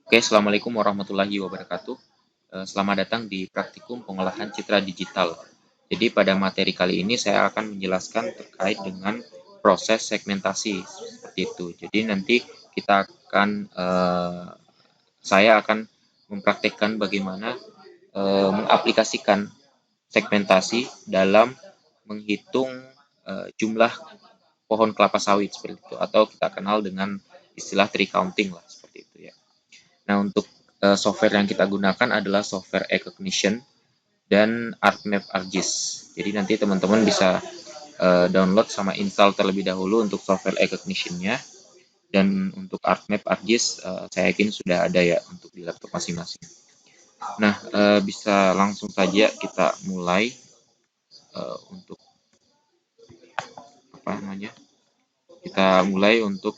Oke, Assalamualaikum warahmatullahi wabarakatuh. Selamat datang di Praktikum Pengolahan Citra Digital. Jadi pada materi kali ini saya akan menjelaskan terkait dengan proses segmentasi seperti itu. Jadi nanti kita akan saya akan mempraktekkan bagaimana mengaplikasikan segmentasi dalam menghitung jumlah pohon kelapa sawit seperti itu, atau kita kenal dengan istilah tree counting lah seperti itu ya. Nah, untuk software yang kita gunakan adalah software eCognition dan ArcMap ArcGIS. Jadi nanti teman-teman bisa download sama install terlebih dahulu untuk software eCognition-nya, dan untuk ArcMap ArcGIS saya yakin sudah ada ya untuk di laptop masing-masing. Nah, bisa langsung saja kita mulai untuk apa namanya? Kita mulai untuk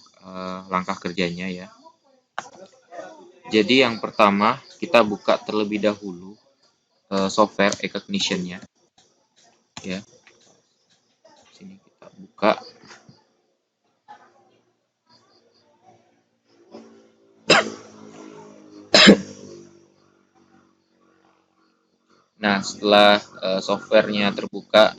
langkah kerjanya ya. Jadi yang pertama kita buka terlebih dahulu software eCognition-nya ya. Sini kita buka. Nah, setelah softwarenya terbuka,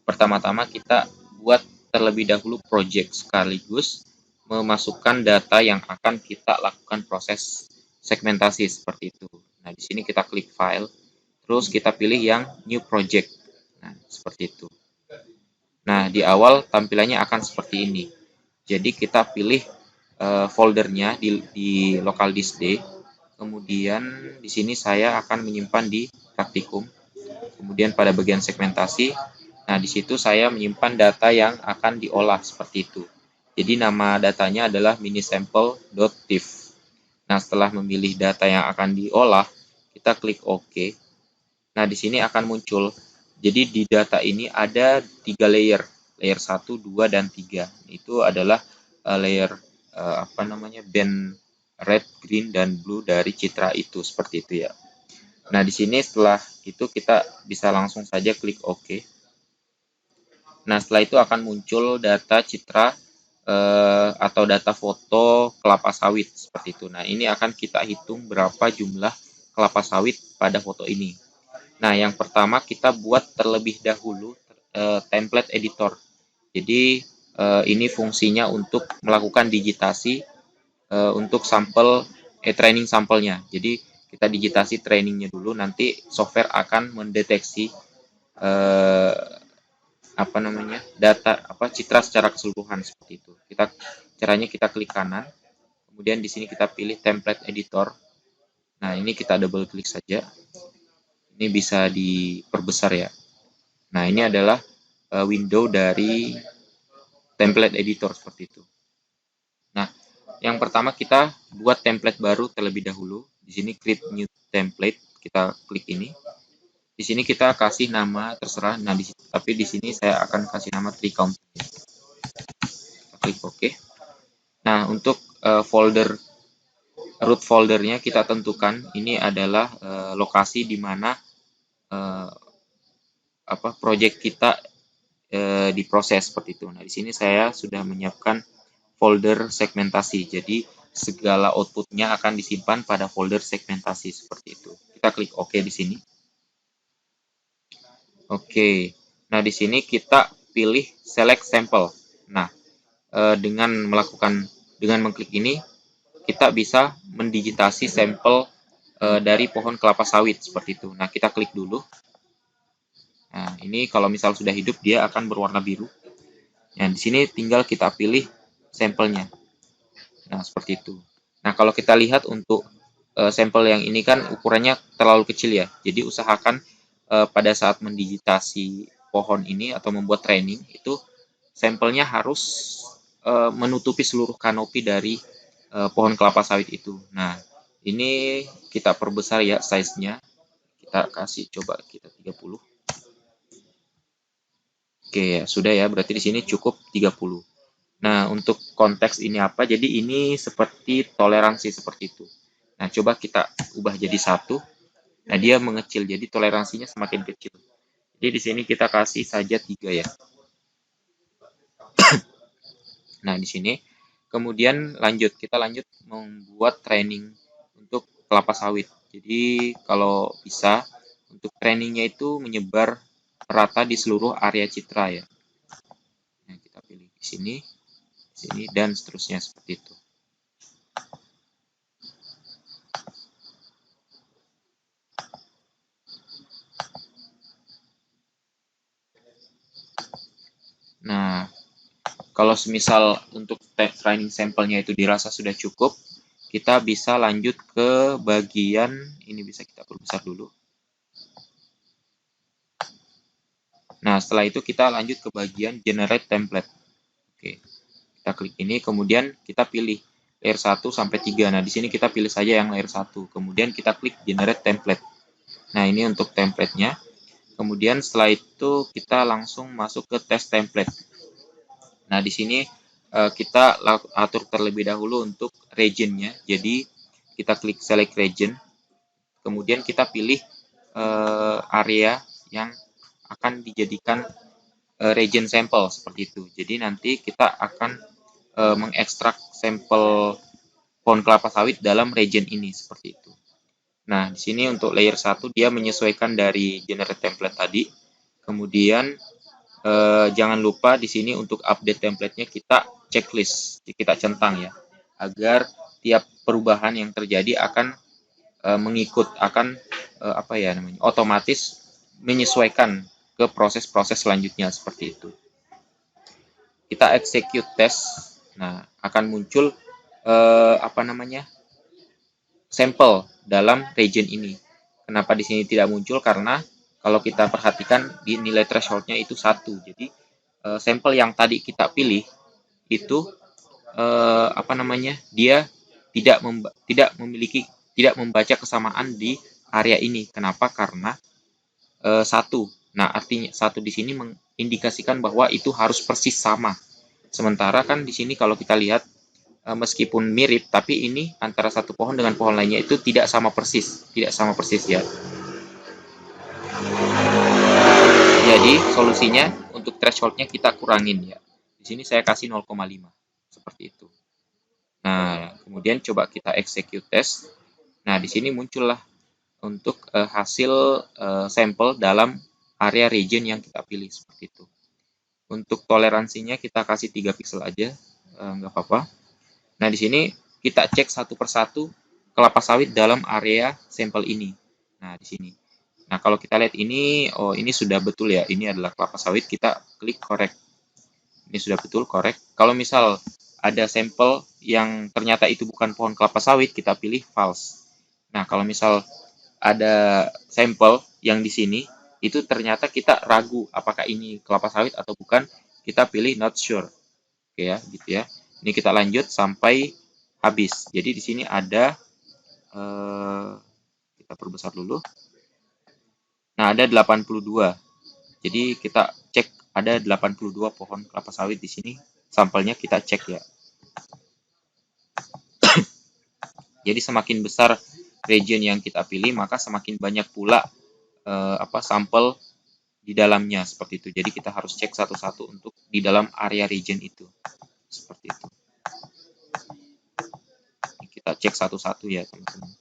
pertama-tama kita buat terlebih dahulu project sekaligus memasukkan data yang akan kita lakukan proses segmentasi seperti itu. Nah, di sini kita klik file, terus kita pilih yang new project. Nah, seperti itu. Nah, di awal tampilannya akan seperti ini. Jadi kita pilih foldernya di local disk D. Kemudian di sini saya akan menyimpan di praktikum. Kemudian pada bagian segmentasi, nah di situ saya menyimpan data yang akan diolah seperti itu. Jadi nama datanya adalah minisample.tif. Nah, setelah memilih data yang akan diolah, kita klik OK. Nah, di sini akan muncul. Jadi di data ini ada 3 layer. Layer 1, 2, dan 3. Itu adalah layer band red, green, dan blue dari citra itu seperti itu ya. Nah, di sini setelah itu kita bisa langsung saja klik OK. Nah, setelah itu akan muncul data citra atau data foto kelapa sawit seperti itu. Nah, ini akan kita hitung berapa jumlah kelapa sawit pada foto ini. Nah, yang pertama kita buat terlebih dahulu template editor. Jadi ini fungsinya untuk melakukan digitasi untuk sampel training sampelnya. Jadi kita digitasi trainingnya dulu, nanti software akan mendeteksi data citra secara keseluruhan seperti itu. Caranya kita klik kanan, kemudian di sini kita pilih template editor. Nah, ini kita double klik saja. Ini bisa diperbesar ya. Nah, ini adalah window dari template editor seperti itu. Nah, yang pertama kita buat template baru terlebih dahulu. Di sini create new template, kita klik ini. Di sini kita kasih nama terserah. Nah, tapi di sini saya akan kasih nama tree count. Kita klik OK. Nah, untuk root foldernya kita tentukan. Ini adalah lokasi di mana project kita diproses seperti itu. Nah, di sini saya sudah menyiapkan folder segmentasi. Jadi segala outputnya akan disimpan pada folder segmentasi seperti itu. Kita klik OK di sini. Oke. Nah, di sini kita pilih select sample. Nah, dengan mengklik ini kita bisa mendigitasi sampel dari pohon kelapa sawit seperti itu. Nah, kita klik dulu. Nah, ini kalau misal sudah hidup dia akan berwarna biru. Nah, di sini tinggal kita pilih sampelnya. Nah, seperti itu. Nah, kalau kita lihat untuk sampel yang ini kan ukurannya terlalu kecil ya. Jadi usahakan pada saat mendigitasi pohon ini atau membuat training itu sampelnya harus menutupi seluruh kanopi dari pohon kelapa sawit itu. Nah, ini kita perbesar ya size-nya. Kita kasih coba kita 30. Oke, ya sudah ya, berarti di sini cukup 30. Nah, untuk konteks ini apa? Jadi ini seperti toleransi seperti itu. Nah, coba kita ubah jadi 1. Nah, dia mengecil, jadi toleransinya semakin kecil. Jadi di sini kita kasih saja 3 ya. Nah, di sini kemudian kita lanjut membuat training untuk kelapa sawit. Jadi kalau bisa untuk trainingnya itu menyebar rata di seluruh area citra ya. Nah, kita pilih di sini dan seterusnya seperti itu. Nah, kalau semisal untuk training sampelnya itu dirasa sudah cukup, kita bisa lanjut ke bagian ini, bisa kita perbesar dulu. Nah, setelah itu kita lanjut ke bagian generate template. Oke. Kita klik ini, kemudian kita pilih layer 1 sampai 3. Nah, di sini kita pilih saja yang layer 1. Kemudian kita klik generate template. Nah, ini untuk template-nya. Kemudian setelah itu kita langsung masuk ke test template. Nah, di sini kita atur terlebih dahulu untuk region-nya. Jadi, kita klik select region. Kemudian kita pilih area yang akan dijadikan region sampel seperti itu. Jadi nanti kita akan mengekstrak sampel pohon kelapa sawit dalam region ini seperti itu. Nah, di sini untuk layer 1 dia menyesuaikan dari generate template tadi. Kemudian jangan lupa di sini untuk update template-nya kita checklist, kita centang ya, agar tiap perubahan yang terjadi akan apa ya namanya, otomatis menyesuaikan ke proses-proses selanjutnya seperti itu. Kita execute test, nah akan muncul apa namanya, sampel dalam region ini. Kenapa di sini tidak muncul? Karena kalau kita perhatikan di nilai threshold-nya itu 1. Jadi sampel yang tadi kita pilih itu apa namanya, dia tidak membaca kesamaan di area ini. Kenapa? Karena 1. Nah, artinya 1 di sini mengindikasikan bahwa itu harus persis sama. Sementara kan di sini kalau kita lihat meskipun mirip, tapi ini antara satu pohon dengan pohon lainnya itu tidak sama persis ya. Jadi solusinya untuk thresholdnya kita kurangin ya. Di sini saya kasih 0,5 seperti itu. Nah, kemudian coba kita execute test. Nah, di sini muncullah untuk hasil sampel dalam area region yang kita pilih seperti itu. Untuk toleransinya kita kasih 3 pixel aja, nggak apa-apa. Nah, di sini kita cek satu persatu kelapa sawit dalam area sampel ini. Nah, di sini. Nah, kalau kita lihat ini, oh ini sudah betul ya, ini adalah kelapa sawit, kita klik correct. Ini sudah betul, correct. Kalau misal ada sampel yang ternyata itu bukan pohon kelapa sawit, kita pilih false. Nah, kalau misal ada sampel yang di sini, itu ternyata kita ragu apakah ini kelapa sawit atau bukan, kita pilih not sure. Oke ya, gitu ya. Ini kita lanjut sampai habis. Jadi di sini ada kita perbesar dulu. Nah, ada 82. Jadi kita cek ada 82 pohon kelapa sawit di sini. Sampelnya kita cek ya. Jadi semakin besar region yang kita pilih, maka semakin banyak pula sampel di dalamnya seperti itu. Jadi kita harus cek satu-satu untuk di dalam area region itu. Seperti itu. Kita cek satu-satu ya, teman-teman.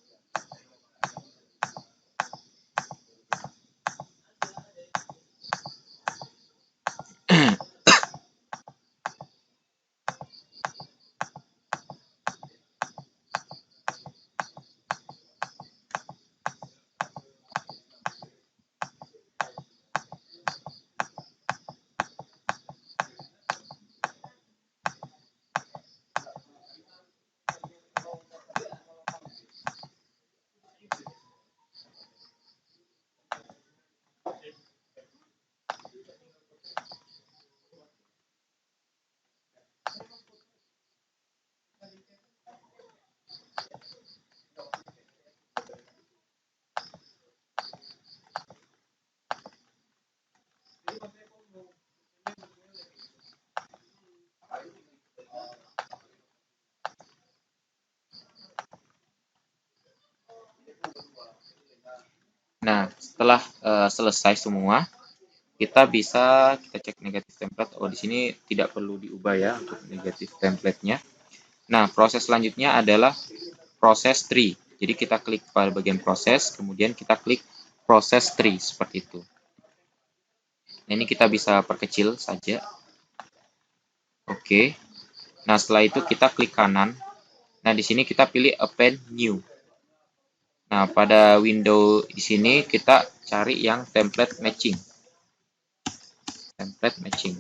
Nah, setelah selesai semua, kita cek negatif template. Oh, di sini tidak perlu diubah ya untuk negatif template-nya. Nah, proses selanjutnya adalah proses tree. Jadi kita klik pada bagian proses, kemudian kita klik proses tree seperti itu. Nah, ini kita bisa perkecil saja. Oke. Nah, setelah itu kita klik kanan. Nah, di sini kita pilih append new. Nah, pada window di sini kita cari yang template matching. Template matching.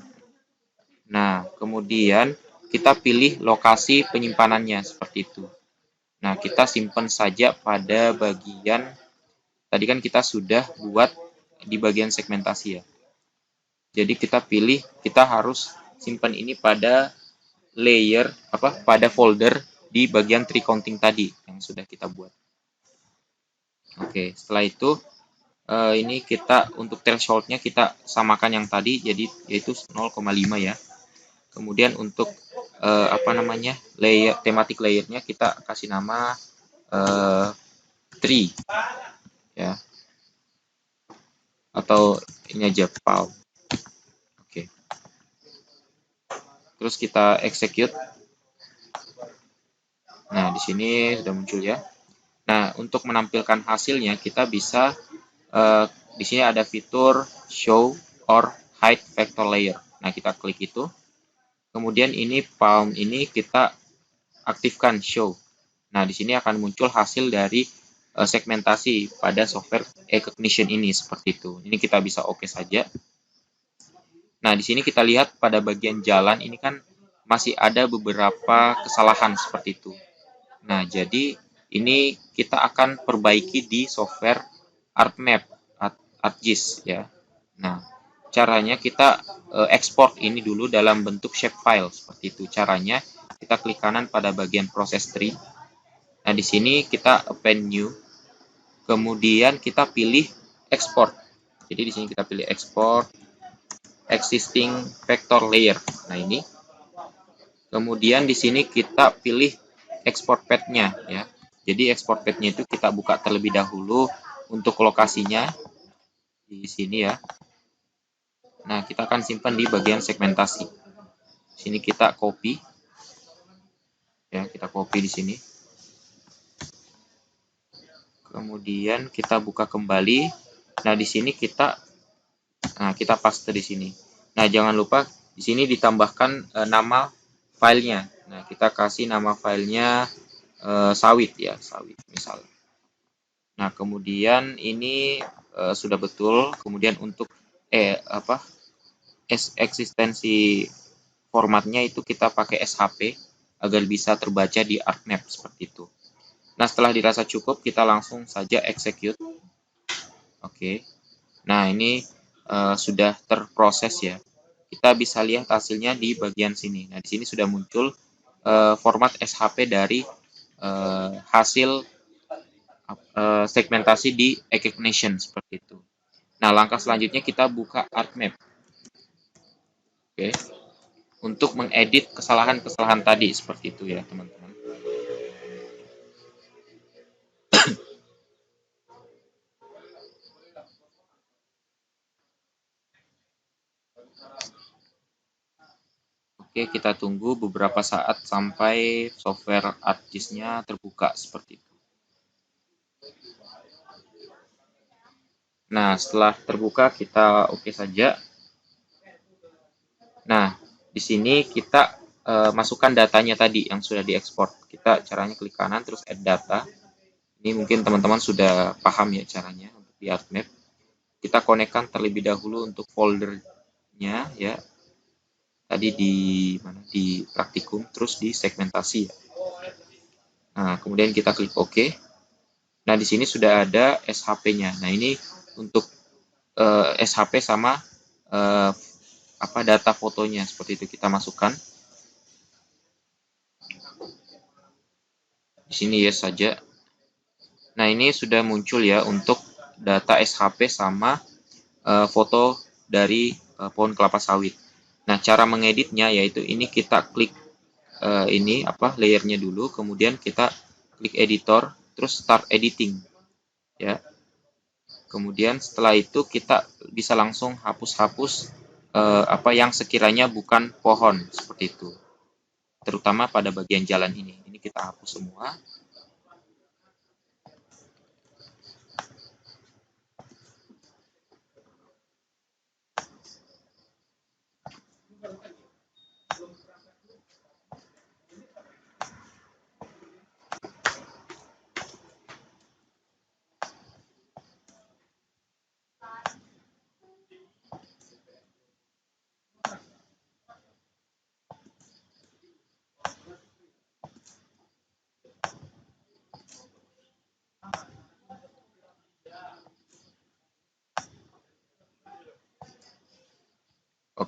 Nah, kemudian kita pilih lokasi penyimpanannya seperti itu. Nah, kita simpan saja pada bagian, tadi kan kita sudah buat di bagian segmentasi ya. Jadi kita pilih, kita harus simpan ini pada layer, pada folder di bagian tree counting tadi yang sudah kita buat. Oke, setelah itu ini kita untuk threshold-nya kita samakan yang tadi, jadi yaitu 0,5 ya. Kemudian untuk layer tematik layernya kita kasih nama tree ya, atau ini aja palm. Oke. Terus kita execute. Nah, di sini sudah muncul ya. Nah, untuk menampilkan hasilnya kita bisa di sini ada fitur show or hide vector layer. Nah, kita klik itu. Kemudian ini palm ini kita aktifkan show. Nah, di sini akan muncul hasil dari segmentasi pada software e-cognition ini seperti itu. Ini kita bisa oke saja. Nah, di sini kita lihat pada bagian jalan ini kan masih ada beberapa kesalahan seperti itu. Nah, jadi ini kita akan perbaiki di software ArtMap, ArcGIS ya. Nah, caranya kita ekspor ini dulu dalam bentuk shapefile seperti itu. Caranya kita klik kanan pada bagian proses tree. Nah, di sini kita append new. Kemudian kita pilih export. Jadi di sini kita pilih export existing vector layer. Nah, ini. Kemudian di sini kita pilih export path-nya ya. Jadi export path-nya itu kita buka terlebih dahulu untuk lokasinya di sini ya. Nah, kita akan simpan di bagian segmentasi. Di sini kita copy. Ya, kita copy di sini. Kemudian kita buka kembali. Nah, di sini kita paste di sini. Nah, jangan lupa di sini ditambahkan nama filenya. Nah, kita kasih nama filenya sawit ya, sawit misalnya. Nah, kemudian ini sudah betul. Kemudian untuk eksistensi formatnya itu kita pakai SHP agar bisa terbaca di ArcMap seperti itu. Nah, setelah dirasa cukup, kita langsung saja execute. Oke. Nah, ini sudah terproses ya. Kita bisa lihat hasilnya di bagian sini. Nah, di sini sudah muncul format SHP dari hasil segmentasi di e-cognition seperti itu. Nah, langkah selanjutnya kita buka ArcMap. Oke. Untuk mengedit kesalahan-kesalahan tadi seperti itu ya, teman-teman. Oke, kita tunggu beberapa saat sampai software ArcGIS-nya terbuka seperti itu. Nah, setelah terbuka kita oke saja. Nah, di sini kita masukkan datanya tadi yang sudah diekspor. Kita caranya klik kanan terus add data. Ini mungkin teman-teman sudah paham ya caranya untuk di ArcMap. Kita konekkan terlebih dahulu untuk foldernya ya. Tadi di praktikum, terus di segmentasi ya. Nah, kemudian kita klik OK. Nah, di sini sudah ada SHP-nya. Nah, ini untuk SHP sama data fotonya seperti itu kita masukkan. Di sini yes saja. Nah, ini sudah muncul ya untuk data SHP sama foto dari pohon kelapa sawit. Nah, cara mengeditnya yaitu ini kita klik layernya dulu, kemudian kita klik editor, terus start editing. Ya. Kemudian setelah itu kita bisa langsung hapus-hapus yang sekiranya bukan pohon seperti itu. Terutama pada bagian jalan ini. Ini kita hapus semua.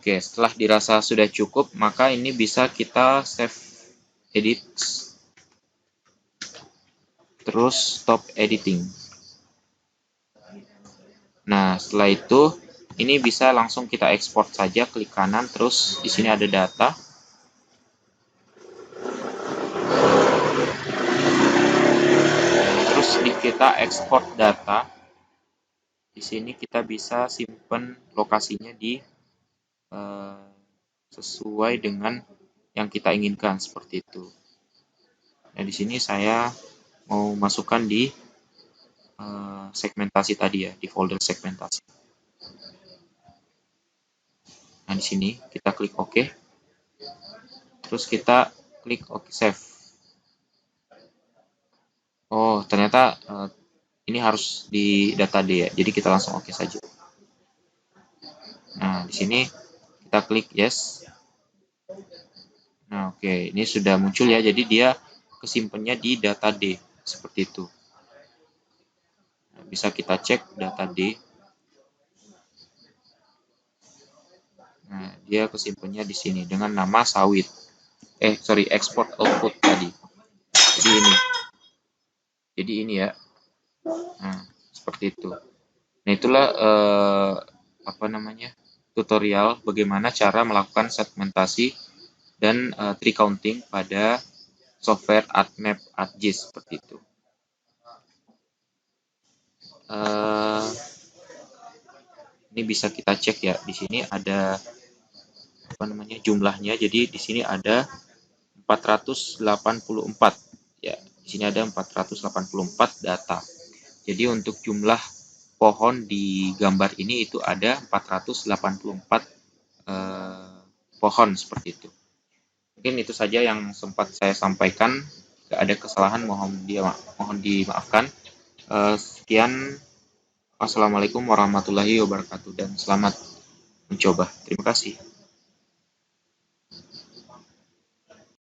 Oke, setelah dirasa sudah cukup, maka ini bisa kita save edit, terus stop editing. Nah, setelah itu ini bisa langsung kita ekspor saja, klik kanan, terus di sini ada data. Terus kita ekspor data. Di sini kita bisa simpan lokasinya di sesuai dengan yang kita inginkan seperti itu. Nah, di sini saya mau masukkan di segmentasi tadi ya, di folder segmentasi. Nah, di sini kita klik OK. Terus kita klik OK Save. Oh, ternyata ini harus di data D ya. Jadi kita langsung OK saja. Nah, di sini kita klik Yes. Nah, oke. Ini sudah muncul ya. Jadi dia kesimpannya di data D. Seperti itu. Nah, bisa kita cek data D. Nah, dia kesimpannya di sini dengan nama sawit. Export output tadi. Jadi ini ya. Nah, seperti itu. Nah, itulah tutorial bagaimana cara melakukan segmentasi dan tree counting pada software AdMap ArcGIS seperti itu. Ini bisa kita cek ya. Di sini ada jumlahnya. Jadi di sini ada 484 ya. Di sini ada 484 data. Jadi untuk jumlah pohon di gambar ini itu ada 484 pohon seperti itu. Mungkin itu saja yang sempat saya sampaikan. Jika ada kesalahan mohon dimaafkan. Sekian. Assalamualaikum warahmatullahi wabarakatuh dan selamat mencoba. Terima kasih.